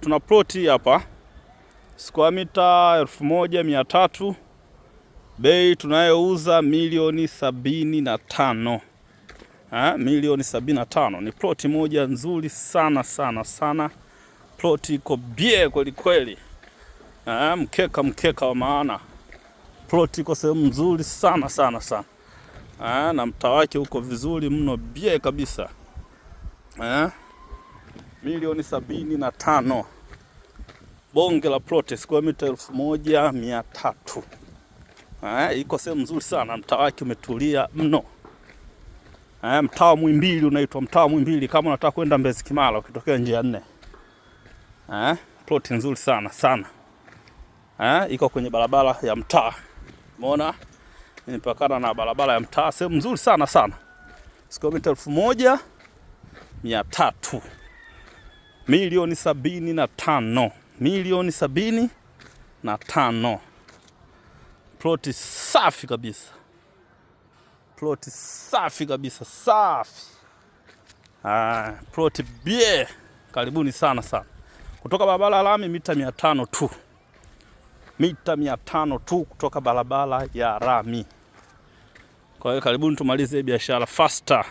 Tuna ploti hapa square mita 1300, bei tunayouza milioni 75. Milioni 75. Ni ploti moja nzuri sana sana sana. Ploti iko bie kweli kweli. Mkeka wa maana. Ploti iko sehemu nzuri sana sana sana. Na mtaa wake uko vizuri mno, bie kabisa. Milioni 75. Bonge la ploti square mita 1300. Iko sehemu nzuri sana, mtaa wake umetulia mno. Mtaa wa Muhimbili unaitwa mtaa wa Muhimbili kama unataka kwenda Mbezi Kimara ukitokea njia 4. Ploti nzuri sana sana. Iko kwenye barabara ya mtaa. Umeona? Imepakana na barabara ya mtaa, sehemu nzuri sana sana. Square mita 1300. Milioni 75. Milioni 75. Ploti safi kabisa. Ploti safi kabisa, safi. Ploti bie. Karibuni sana sana. Kutoka barabara ya lami mita 500 tu. Mita 500 tu kutoka barabara ya lami. Kwa hiyo karibuni tumalize biashara faster.